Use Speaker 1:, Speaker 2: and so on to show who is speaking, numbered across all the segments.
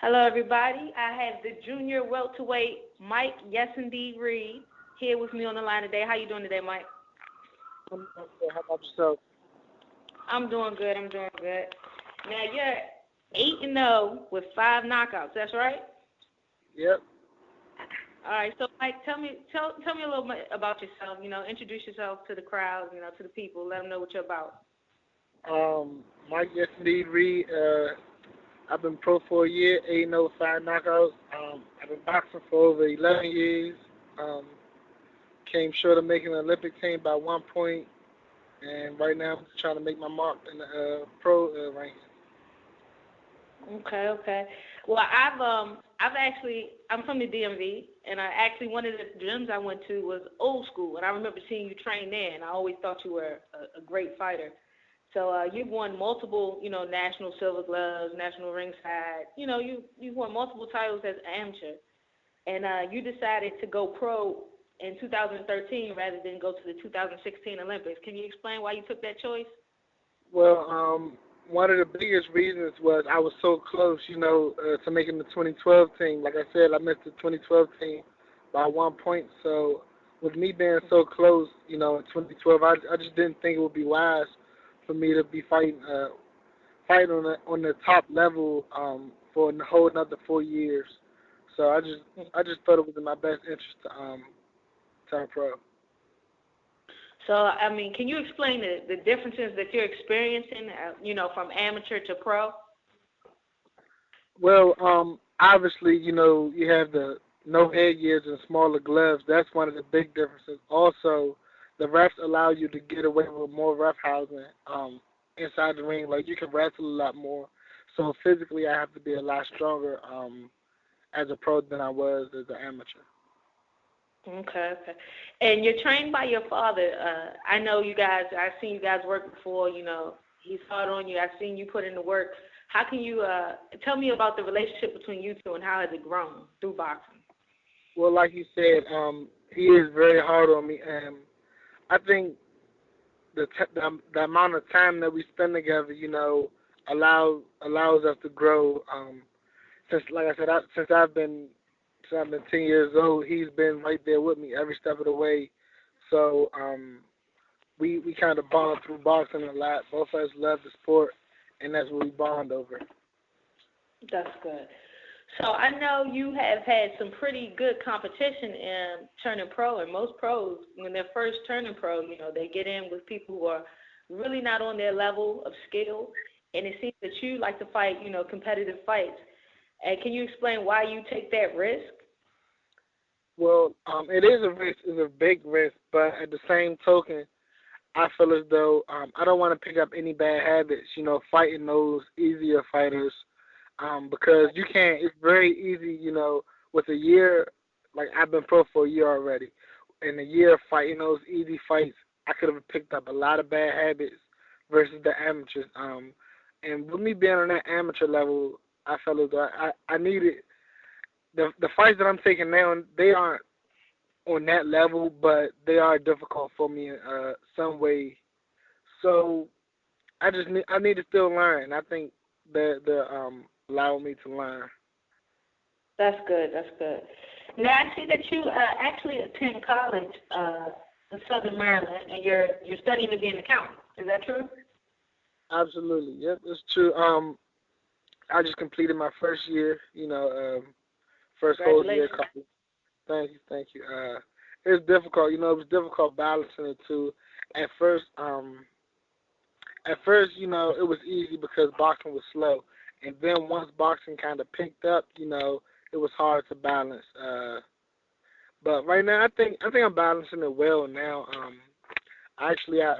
Speaker 1: Hello, everybody. I have the junior welterweight Mike, yes indeed, Reed, here with me on the line today. How you doing today, Mike?
Speaker 2: I'm good. How about yourself?
Speaker 1: I'm doing good. I'm doing good. Now you're 8-0 with 5 knockouts. That's right.
Speaker 2: Yep.
Speaker 1: All right. So, Mike, tell me a little bit about yourself. Introduce yourself to the crowd. To the people. Let them know what you're about.
Speaker 2: Mike, yes, indeed, Reed. I've been pro for a year, 8-0 with 5 knockouts. I've been boxing for over 11 years. Um, Came short of making the Olympic team by 1 point, and right now I'm trying to make my mark in the pro ranking.
Speaker 1: Okay. Well, I'm from the DMV, and I actually one of the gyms I went to was old school, and I remember seeing you train there, and I always thought you were a great fighter. So you've won multiple, national silver gloves, national ringside. You've won multiple titles as an amateur, and you decided to go pro in 2013 rather than go to the 2016 Olympics. Can you explain why you took that choice?
Speaker 2: Well, one of the biggest reasons was I was so close, to making the 2012 team. Like I said, I missed the 2012 team by 1 point. So with me being so close, in 2012, I just didn't think it would be wise for me to be fighting on the top level for a whole another 4 years. So I just thought it was in my best interest to turn pro.
Speaker 1: So, can you explain the differences that you're experiencing, from amateur to pro?
Speaker 2: Well, obviously, you have the no headgears and smaller gloves. That's one of the big differences. Also, the refs allow you to get away with more rough housing inside the ring. Like, you can wrestle a lot more. So physically, I have to be a lot stronger as a pro than I was as an amateur.
Speaker 1: Okay. And you're trained by your father. I know you guys. I've seen you guys work before. He's hard on you. I've seen you put in the work. How can you tell me about the relationship between you two and how has it grown through boxing?
Speaker 2: Well, like you said, he is very hard on me, and I think the amount of time that we spend together, allows us to grow. Since, like I said, since I've been 10 years old, he's been right there with me every step of the way. So we kind of bond through boxing a lot. Both of us love the sport, and that's what we bond over.
Speaker 1: That's good. So I know you have had some pretty good competition in turning pro, and most pros, when they're first turning pro, they get in with people who are really not on their level of skill, and it seems that you like to fight, competitive fights. And can you explain why you take that risk?
Speaker 2: Well, it is a risk. It's a big risk, but at the same token, I feel as though I don't want to pick up any bad habits, fighting those easier fighters, because you can't. It's very easy, with a year. Like, I've been pro for a year already. In a year of fighting those easy fights, I could have picked up a lot of bad habits versus the amateurs. And with me being on that amateur level, I felt as though I needed the fights that I'm taking now. They aren't on that level, but they are difficult for me in some way. So I need to still learn. I think they're allowing me to learn.
Speaker 1: That's good. Now I see that you actually attend college in Southern Maryland, and you're studying to be an accountant. Is that true?
Speaker 2: Absolutely. Yep, it's true. I just completed my first year. First whole year of college. Thank you. It's difficult. It was difficult balancing the two. At first, it was easy because boxing was slow, and then once boxing kind of picked up, it was hard to balance. But right now, I think I'm balancing it well now. Actually, at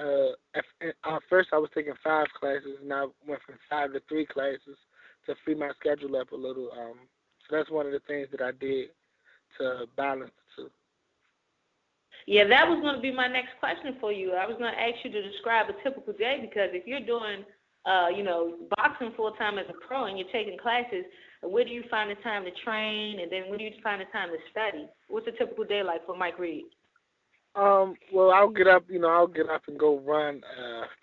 Speaker 2: first I was taking 5 classes, and I went from 5 to 3 classes to free my schedule up a little. So that's one of the things that I did to balance the two.
Speaker 1: Yeah, that was going to be my next question for you. I was going to ask you to describe a typical day, because if you're doing, boxing full time as a pro and you're taking classes, where do you find the time to train, and then where do you find the time to study? What's a typical day like for Mike Reed?
Speaker 2: Well, I'll get up and go run,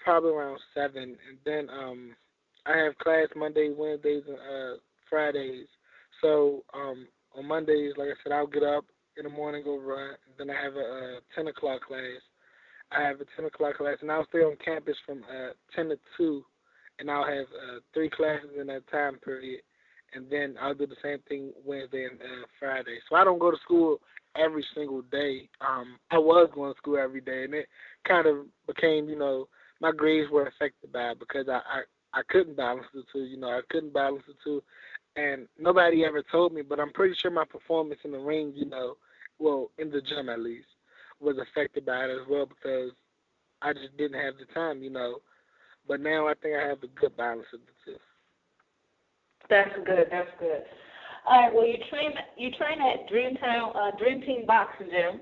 Speaker 2: probably around 7, and then I have class Mondays, Wednesdays, and Fridays. So on Mondays, like I said, I'll get up in the morning, go run. Then I have a 10 o'clock class. I have a 10 o'clock class, and I'll stay on campus from 10 to 2, and I'll have 3 classes in that time period. And then I'll do the same thing Wednesday and Friday. So I don't go to school every single day. I was going to school every day, and it kind of became, my grades were affected by it because I couldn't balance the two. I couldn't balance the two, and nobody ever told me. But I'm pretty sure my performance in the ring, well, in the gym at least, was affected by it as well because I just didn't have the time. But now I think I have a good balance of the two.
Speaker 1: That's good. That's good. All right. Well, you train at Dream Team Boxing Gym,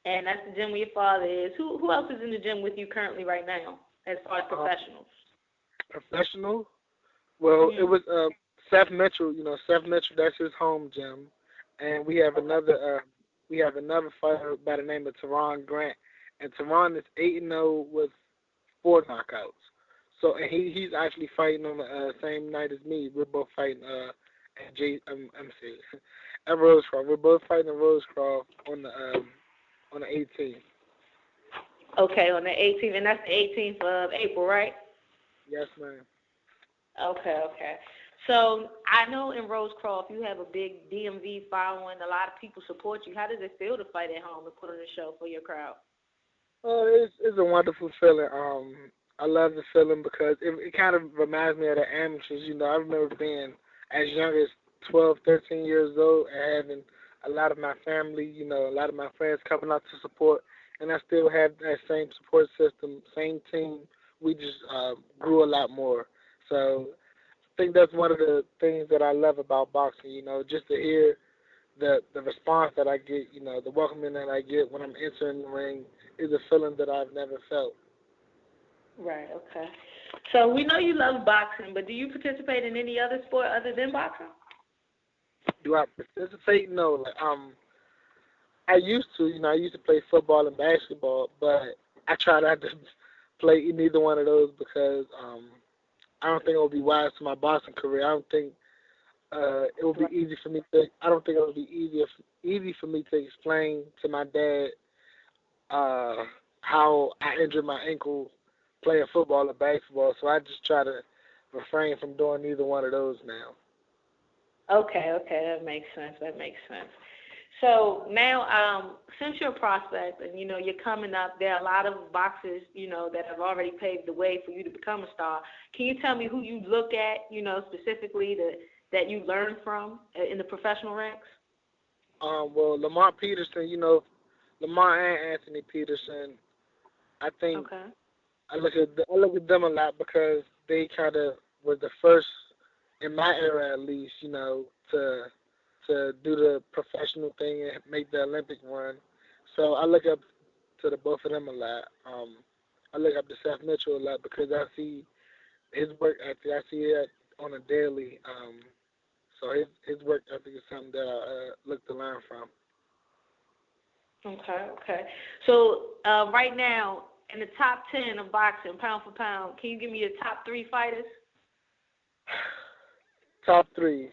Speaker 1: and that's the gym where your father is. Who else is in the gym with you currently right now, as far as professionals?
Speaker 2: Professional? Well,
Speaker 1: Mm-hmm.
Speaker 2: it was Seth Mitchell. Seth Mitchell. That's his home gym, and we have another fighter by the name of Teron Grant, and Teron is 8-0 with 4 knockouts. So and he's actually fighting on the same night as me. We're both fighting at Rosecroft. We're both fighting at Rosecroft on the 18th.
Speaker 1: Okay, on the 18th, and that's the 18th of April, right?
Speaker 2: Yes, ma'am.
Speaker 1: Okay. So I know in Rosecroft you have a big DMV following. A lot of people support you. How does it feel to fight at home and put on a show for your crowd?
Speaker 2: It's a wonderful feeling. I love the feeling because it kind of reminds me of the amateurs. I remember being as young as 12, 13 years old and having a lot of my family, a lot of my friends coming out to support, and I still have that same support system, same team. We just grew a lot more. So I think that's one of the things that I love about boxing, just to hear the response that I get, the welcoming that I get when I'm entering the ring is a feeling that I've never felt.
Speaker 1: Right, okay. So we know you love boxing, but do you participate in any other sport other than boxing?
Speaker 2: Do I participate? No. I used to, I used to play football and basketball, but I try not to play neither one of those because I don't think it would be wise to my boxing career. I don't think it would be easy for me to. I don't think it would be easy for me to explain to my dad how I injured my ankle playing football or basketball. So I just try to refrain from doing either one of those now.
Speaker 1: Okay, that makes sense. So now, since you're a prospect and you're coming up, there are a lot of boxers that have already paved the way for you to become a star. Can you tell me who you look at, specifically that you learn from in the professional ranks?
Speaker 2: Well, Lamar Peterson, Lamar and Anthony Peterson. I think
Speaker 1: okay.
Speaker 2: I look at them a lot because they kind of were the first in my era, at least, to do the professional thing and make the Olympic run. So I look up to the both of them a lot. I look up to Seth Mitchell a lot because I see his work ethic. I see it on a daily. So his work ethic is something that I look to learn from.
Speaker 1: Okay. So right now, in the top 10 of boxing, pound for pound, can you give me your top 3 fighters?
Speaker 2: Top 3.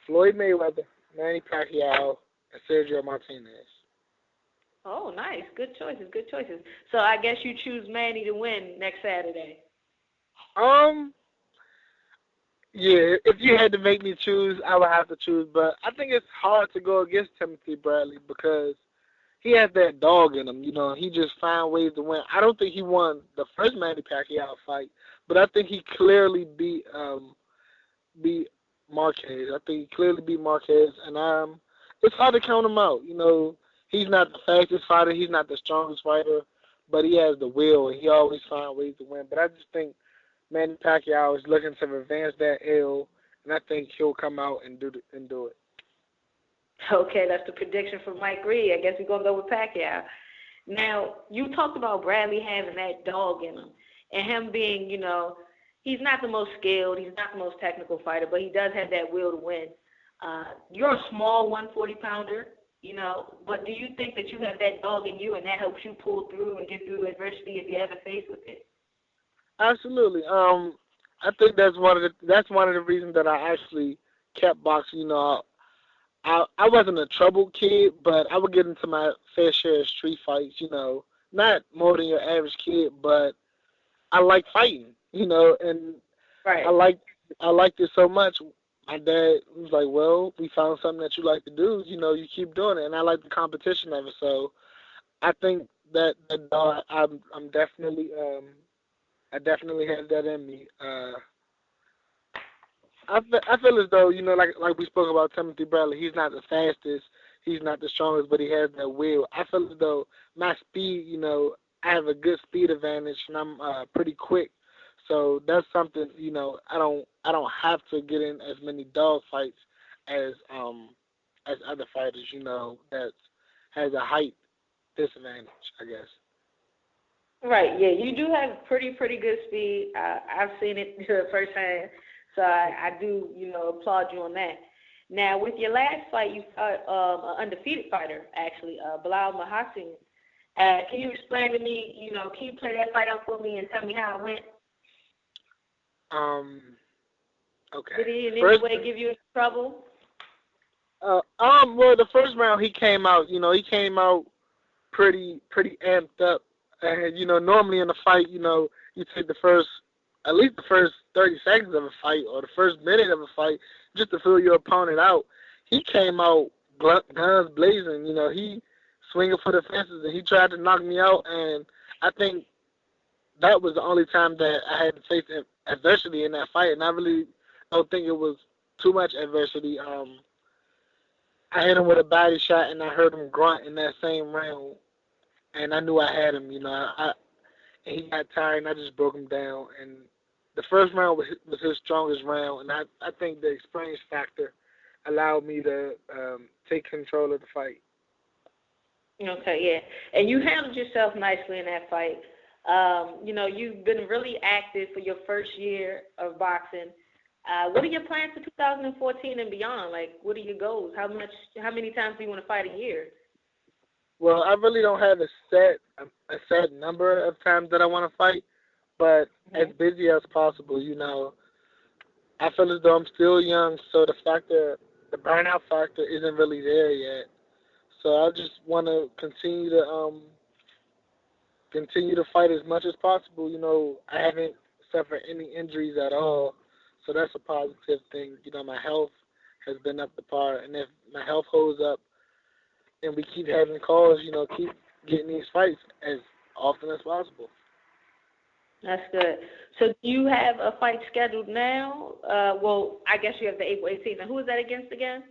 Speaker 2: Floyd Mayweather, Manny Pacquiao, and Sergio Martinez.
Speaker 1: Oh, nice. Good choices. So I guess you choose Manny to win next Saturday.
Speaker 2: Yeah, if you had to make me choose, I would have to choose. But I think it's hard to go against Timothy Bradley because he has that dog in him. He just finds ways to win. I don't think he won the first Manny Pacquiao fight, but I think he clearly beat Marquez. I think he clearly beat Marquez, and it's hard to count him out. He's not the fastest fighter, he's not the strongest fighter, but he has the will, and he always finds ways to win. But I just think Manny Pacquiao is looking to revenge that L, and I think he'll come out and do it.
Speaker 1: Okay, that's the prediction for Mike Reed. I guess we're going to go with Pacquiao. Now, you talked about Bradley having that dog in him, and him being, he's not the most skilled, he's not the most technical fighter, but he does have that will to win. You're a small 140-pounder, but do you think that you have that dog in you and that helps you pull through and get through adversity if you ever face with it?
Speaker 2: Absolutely. I I think that's one of the reasons that I actually kept boxing. I wasn't a troubled kid, but I would get into my fair share of street fights. Not more than your average kid, but I like fighting. And
Speaker 1: Right.
Speaker 2: I liked I liked it so much. My dad was like, "Well, we found something that you like to do. You keep doing it." And I like the competition of it. So I think that I'm definitely I definitely have that in me. I feel as though like we spoke about Timothy Bradley. He's not the fastest, he's not the strongest, but he has that will. I feel as though my speed, I have a good speed advantage, and I'm pretty quick. So that's something I don't have to get in as many dog fights as other fighters. That has a height disadvantage, I guess.
Speaker 1: Right. Yeah, you do have pretty good speed. I've seen it firsthand, so I do applaud you on that. Now, with your last fight, you fought an undefeated fighter actually, Bilal Mahassin. Can you explain to me? Can you play that fight out for me and tell me how it went?
Speaker 2: Um. Okay.
Speaker 1: Did he in any
Speaker 2: First,
Speaker 1: way give you trouble?
Speaker 2: well, the first round he came out. He came out pretty amped up. And normally in a fight, you take at least the first 30 seconds of a fight or the first minute of a fight just to feel your opponent out. He came out guns blazing. He swinging for the fences and he tried to knock me out. And I think that was the only time that I had to face adversity in that fight. And I really don't think it was too much adversity. I hit him with a body shot and I heard him grunt in that same round and I knew I had him. And he got tired, and I just broke him down. And the first round was his strongest round, and I think the experience factor allowed me to take control of the fight.
Speaker 1: Okay, yeah. And you handled yourself nicely in that fight. You've been really active for your first year of boxing. What are your plans for 2014 and beyond? Like, what are your goals? How many times do you want to fight a year?
Speaker 2: Well, I really don't have a set number of times that I want to fight, but as
Speaker 1: Mm-hmm.
Speaker 2: busy as possible. I feel as though I'm still young, so the burnout factor isn't really there yet. So I just want to continue to fight as much as possible. I haven't suffered any injuries at all, so that's a positive thing. My health has been up to par, and if my health holds up and we keep having calls, keep getting these fights as often as possible.
Speaker 1: That's good. So do you have a fight scheduled now? Well, I guess you have the April 18th. And who is that against again?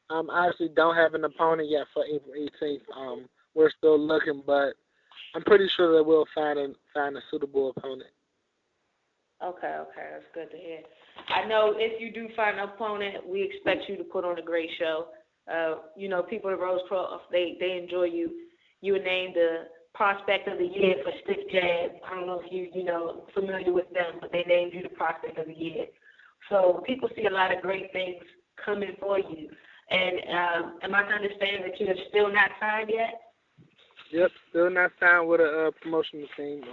Speaker 2: I actually don't have an opponent yet for April 18th. We're still looking, but I'm pretty sure that we'll find a suitable opponent.
Speaker 1: Okay, that's good to hear. I know if you do find an opponent, we expect you to put on a great show. People at Rose Pro, they enjoy you. You were named the Prospect of the Year for Stiff Jab. I don't know if familiar with them, but they named you the Prospect of the Year. So people see a lot of great things coming for you. And am I to understand that you're still not signed yet?
Speaker 2: Yep, still not signed with a promotional team.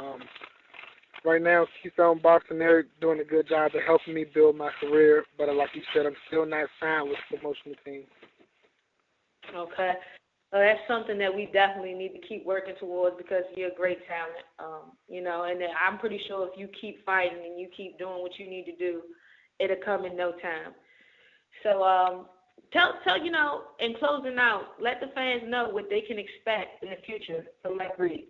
Speaker 2: Right now, Keystone Boxing, they're doing a good job of helping me build my career. But like you said, I'm still not signed with a promotional team.
Speaker 1: Okay. So that's something that we definitely need to keep working towards because you're a great talent, and I'm pretty sure if you keep fighting and you keep doing what you need to do, it'll come in no time. So tell in closing out, let the fans know what they can expect in the future from Mike Reed.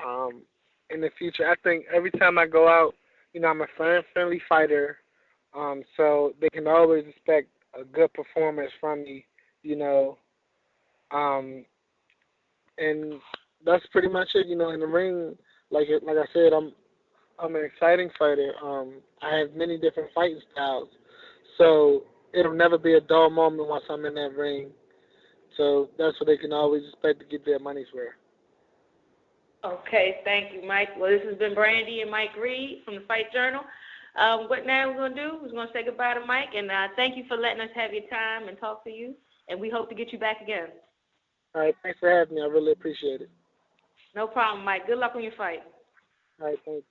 Speaker 2: Um, in the future, I think every time I go out, I'm a friendly fighter, so they can always expect a good performance from me, you know. Um, and that's pretty much it. In the ring, like I said, I'm an exciting fighter. I have many different fighting styles, so it'll never be a dull moment once I'm in that ring. So that's what they can always expect to get their money's worth.
Speaker 1: Okay, thank you, Mike. Well, this has been Brandi and Mike Reed from the Fight Journal. What now we're going to do is we're going to say goodbye to Mike, and thank you for letting us have your time and talk to you, and we hope to get you back again.
Speaker 2: All right, thanks for having me. I really appreciate it.
Speaker 1: No problem, Mike. Good luck on your fight.
Speaker 2: All right, thanks.